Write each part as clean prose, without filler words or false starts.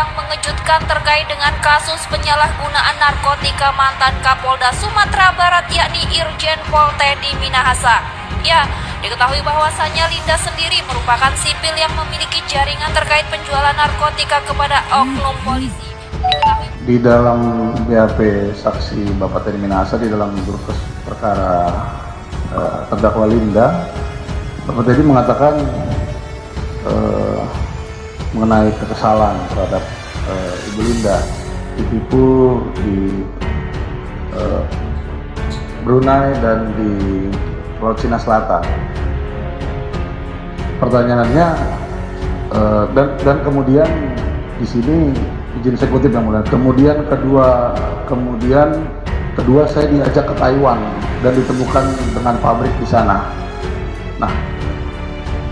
yang mengejutkan terkait dengan kasus penyalahgunaan narkotika mantan Kapolda Sumatera Barat yakni Irjen Pol Teddy Minahasa. Ya, diketahui bahwasannya Linda sendiri merupakan sipil yang memiliki jaringan terkait penjualan narkotika kepada oknum polisi. Di dalam BAP saksi Bapak Teddy Minahasa di dalam berkas perkara terdakwa Linda, Bapak Teddy mengatakan mengenai kekesalan terhadap Ibu Linda ditipu di Brunei dan di Laut Cina Selatan. Pertanyaannya dan kemudian di sini izin saya kutip yang mulia. Kemudian kedua saya diajak ke Taiwan dan ditemukan dengan pabrik di sana. Nah,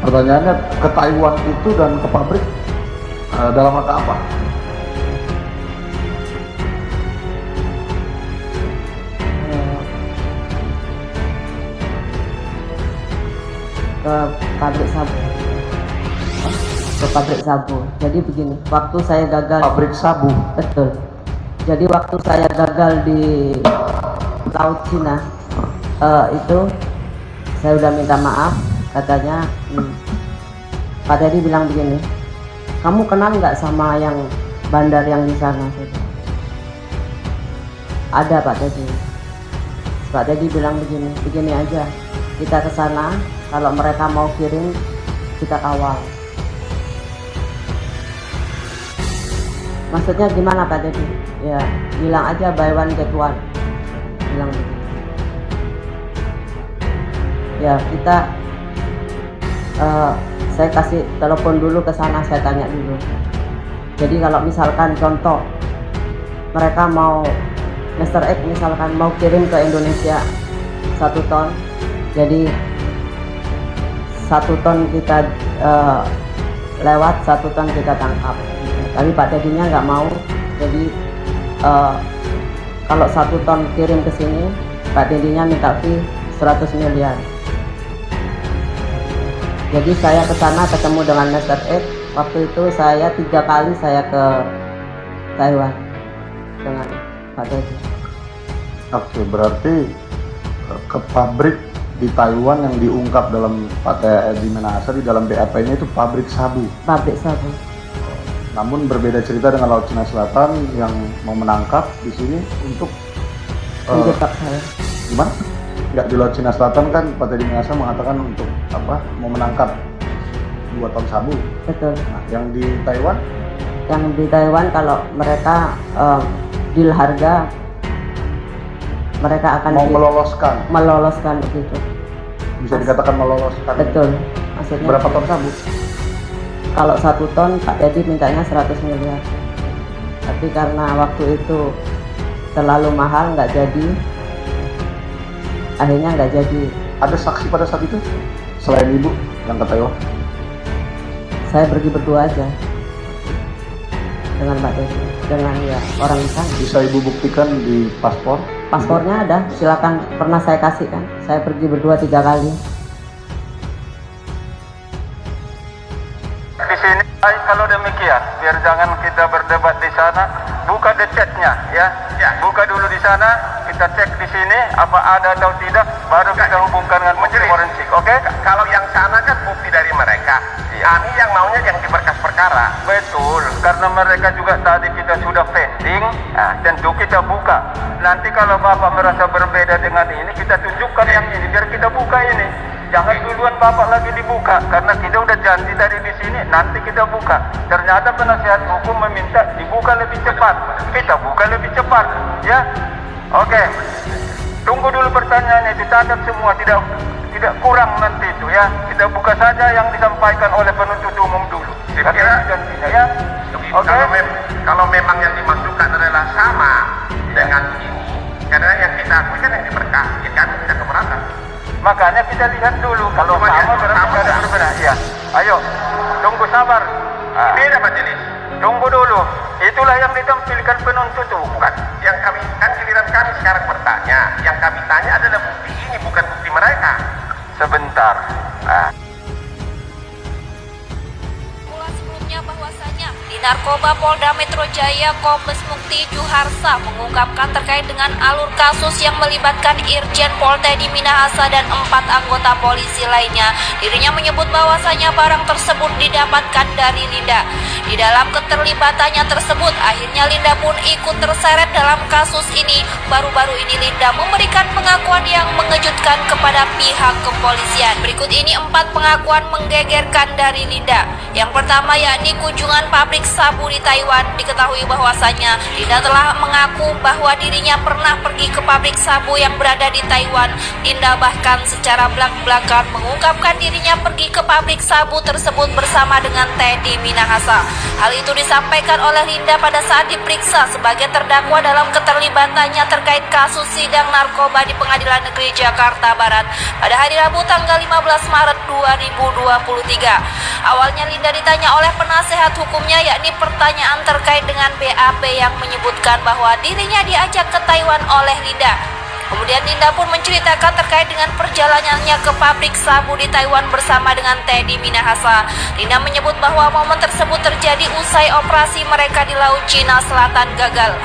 pertanyaannya ke Taiwan itu dan ke pabrik dalam rangka apa? Ke pabrik sabu. Jadi begini, waktu saya gagal Pabrik sabu. betul. Jadi waktu saya gagal di Laut Cina itu saya udah minta maaf, katanya Pak Teddy bilang begini, kamu kenal nggak sama yang bandar yang di sana? Ada Pak Teddy. Pak Teddy bilang begini aja, kita ke sana, kalau mereka mau kirim kita kawal. Maksudnya gimana Pak Teddy? Ya bilang aja buy one get one, bilang begitu. Ya kita saya kasih telepon dulu ke sana, saya tanya dulu. Jadi kalau misalkan contoh mereka mau Mr. X misalkan mau kirim ke Indonesia 1 ton, jadi 1 ton kita lewat, 1 ton kita tangkap. Tapi Pak Teddy-nya nggak mau, jadi kalau 1 ton kirim ke sini, Pak Teddy-nya minta fee 100 miliar. Jadi saya ke sana ketemu dengan Mr. X. Waktu itu saya 3 kali saya ke Taiwan dengan Pak Teddy. Oke, berarti ke pabrik di Taiwan yang diungkap dalam Pak Teddy Minahasa di dalam BAP-nya itu pabrik sabu. Pabrik sabu. Namun berbeda cerita dengan Laut Cina Selatan yang mau menangkap di sini untuk Menjebak saya. gimana? Nggak, di Laut Cina Selatan kan Pak Teddy Minahasa mengatakan untuk apa? Mau menangkap 2 ton sabu. Betul. Nah, yang di Taiwan? Yang di Taiwan kalau mereka deal harga, mereka akan Mau meloloskan begitu. bisa dikatakan meloloskan. Betul. Maksudnya Berapa ton sabu? kalau 1 ton Pak Teddy mintanya 100 miliar. Tapi karena waktu itu terlalu mahal nggak jadi, akhirnya nggak jadi. Ada saksi pada saat itu selain Ibu yang ke Taiwan? Saya pergi berdua aja dengan Pak Teddy, dengan ya orang di sana. Bisa Ibu buktikan di paspor? Paspornya ada, silakan, pernah saya kasih kan. Saya pergi berdua 3 kali. Di sini, kalau demikian, biar jangan kita berdebat di sana, buka the chatnya, ya. Buka dulu di sana, kita cek di sini apa ada atau tidak, baru kita hubungkan dengan bukti forensik, oke? Kalau yang sana kan bukti dari mereka. Kami yang maunya yang di berkas perkara. Betul, karena mereka juga tadi kita sudah pending, tentu kita buka. Nanti kalau Bapak merasa berbeda dengan ini, kita tunjukkan yang ini, biar kita buka ini. Jangan duluan Bapak lagi dibuka, karena kita udah janji tadi di sini, nanti kita buka. Ternyata penasihat hukum meminta dibuka lebih cepat, kita buka lebih cepat, ya. Oke, tunggu dulu pertanyaannya, dicatat semua, tidak kurang nanti itu, ya. Kita buka saja yang disampaikan oleh penuntut umum dulu. Kira-kira Gantinya, ya. Oke. Kalau memang yang dimasukkan adalah sama dengan ini, karena yang kita akui kan yang di berkas, ya kan tidak keberatan. Makanya kita lihat dulu, kalau Cuma sama dia berarti sama, ada ya. berbeda. Iya. Ayo, tunggu sabar. Beda majelis. Tunggu dulu. Itulah yang ditampilkan penuntut umum. Bukan, yang kami kan giliran kami sekarang bertanya. Yang kami tanya adalah bukti ini, bukan bukti mereka. Sebentar. Pula sebelumnya bahwasanya di Narkoba Polda Metro Jaya, Kombes Mukti Juharsa mengungkapkan terkait dengan alur kasus yang melibatkan Irjen Pol Teddy Minahasa dan 4 anggota polisi lainnya. Dirinya menyebut bahwasanya barang tersebut didapatkan dari Linda. Di dalam keterlibatannya tersebut, akhirnya Linda pun ikut terseret dalam kasus ini. Baru-baru ini Linda memberikan pengakuan yang mengejutkan kepada pihak kepolisian. Berikut ini 4 pengakuan menggegerkan dari Linda. Yang pertama yakni kunjungan pabrik sabu di Taiwan. Diketahui bahwasanya Linda telah mengaku bahwa dirinya pernah pergi ke pabrik sabu yang berada di Taiwan. Linda bahkan secara belak-belakan mengungkapkan dirinya pergi ke pabrik sabu tersebut bersama dengan Teddy Minahasa. Hal itu disampaikan oleh Linda pada saat diperiksa sebagai terdakwa dalam keterlibatannya terkait kasus sidang narkoba di Pengadilan Negeri Jakarta Barat pada hari Rabu tanggal 15 Maret 2023. Awalnya Linda ditanya oleh penasehat hukumnya yakni pertanyaan terkait dengan BAP yang menyebutkan bahwa dirinya diajak ke Taiwan oleh Linda. Kemudian Linda pun menceritakan terkait dengan perjalanannya ke pabrik sabu di Taiwan bersama dengan Teddy Minahasa. Linda menyebut bahwa momen tersebut terjadi usai operasi mereka di Laut Cina Selatan gagal.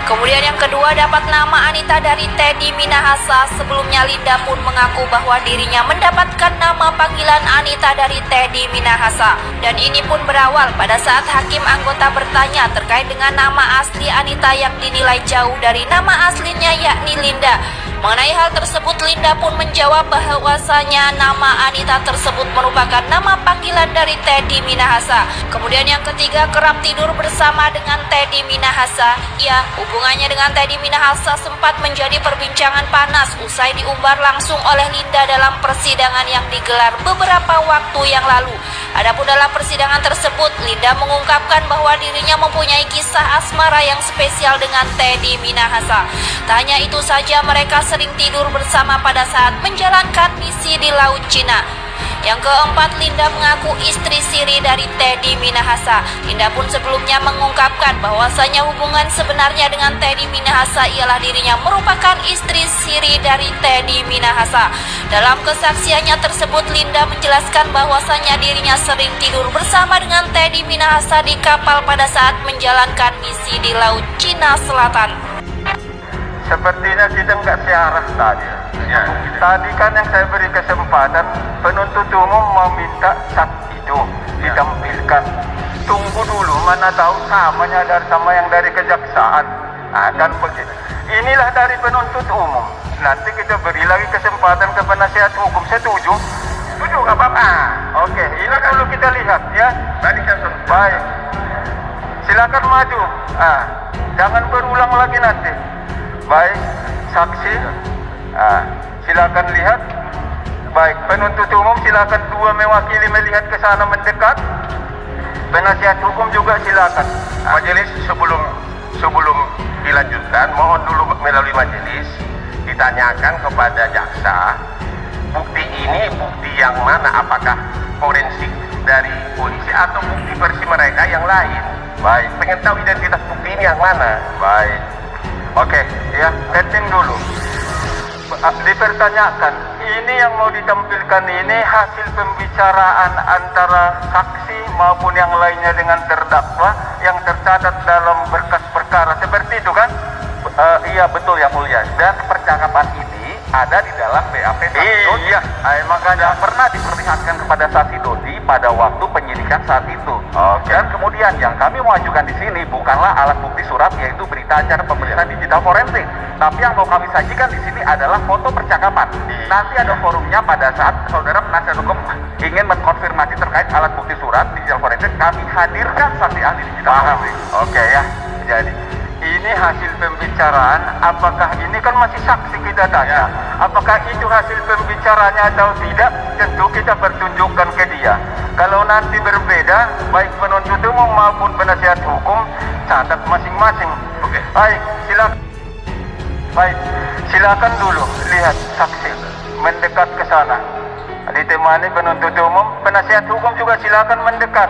Kemudian yang kedua dapat nama Anita dari Teddy Minahasa. Sebelumnya Linda pun mengaku bahwa dirinya mendapatkan nama panggilan Anita dari Teddy Minahasa. Dan ini pun berawal pada saat hakim anggota bertanya terkait dengan nama asli Anita yang dinilai jauh dari nama aslinya yakni Linda. Mengenai hal tersebut, Linda pun menjawab bahwasanya nama Anita tersebut merupakan nama panggilan dari Teddy Minahasa. Kemudian yang ketiga, kerap tidur bersama dengan Teddy Minahasa. Ya, hubungannya dengan Teddy Minahasa sempat menjadi perbincangan panas usai diumbar langsung oleh Linda dalam persidangan yang digelar beberapa waktu yang lalu. Adapun dalam persidangan tersebut, Linda mengungkapkan bahwa dirinya mempunyai kisah asmara yang spesial dengan Teddy Minahasa. Tak hanya itu saja, mereka sering tidur bersama pada saat menjalankan misi di Laut Cina. Yang keempat, Linda mengaku istri siri dari Teddy Minahasa. Linda pun sebelumnya mengungkapkan bahwasanya hubungan sebenarnya dengan Teddy Minahasa ialah dirinya merupakan istri siri dari Teddy Minahasa. Dalam kesaksiannya tersebut, Linda menjelaskan bahwasanya dirinya sering tidur bersama dengan Teddy Minahasa di kapal pada saat menjalankan misi di Laut Cina Selatan. Sepertinya kita nggak searah tadi. Ya. Tadi kan yang saya beri kesempatan, penuntut umum meminta saksi itu ditampilkan. Tunggu dulu, mana tahu samanya sama yang dari kejaksaan. Nah, kan begitu. Inilah dari penuntut umum. Nanti kita beri lagi kesempatan ke penasihat hukum. Setuju? Setuju, nggak apa-apa. Oke, ini dulu kita lihat ya. Baik. Silakan maju. Jangan berulang lagi nanti. Baik, saksi, silakan lihat. Baik, penuntut umum silakan dua mewakili melihat ke sana mendekat. Penasihat hukum juga silakan. Majelis, sebelum dilanjutkan, mohon dulu melalui majelis ditanyakan kepada jaksa, bukti ini bukti yang mana, apakah forensik dari polisi atau bukti versi mereka yang lain. Baik, Pengen tahu identitas bukti ini yang mana. baik. Oke, ya, setting dulu. Dipertanyakan, ini yang mau ditampilkan ini hasil pembicaraan antara saksi maupun yang lainnya dengan terdakwa yang tercatat dalam berkas perkara, seperti itu kan? Iya betul ya mulia. Dan percakapan ini ada di dalam BAP saksi Dodi. Iya, makanya Pernah diperlihatkan kepada saksi Dodi pada waktu penyidikan saat itu. Dan kemudian yang kami mau ajukan di sini bukanlah alat bukti surat yaitu berita acara pemeriksaan digital forensik, tapi yang mau kami sajikan di sini adalah foto percakapan. Nanti ada forumnya pada saat saudara penasihat hukum ingin mengkonfirmasi terkait alat bukti surat digital forensik, kami hadirkan saksi ahli digital forensik. Oke ya, jadi ini hasil pembicaraan. Apakah ini kan masih saksi kita tanya? Apakah itu hasil pembicaranya atau tidak? Tentu kita pertunjukkan ke dia. Kalau nanti berbeda, baik penuntut umum maupun penasihat hukum catat masing-masing. Oke. Baik, silakan. Baik, silakan dulu lihat saksi mendekat ke sana. Ditemani penuntut umum, penasihat hukum juga silakan mendekat.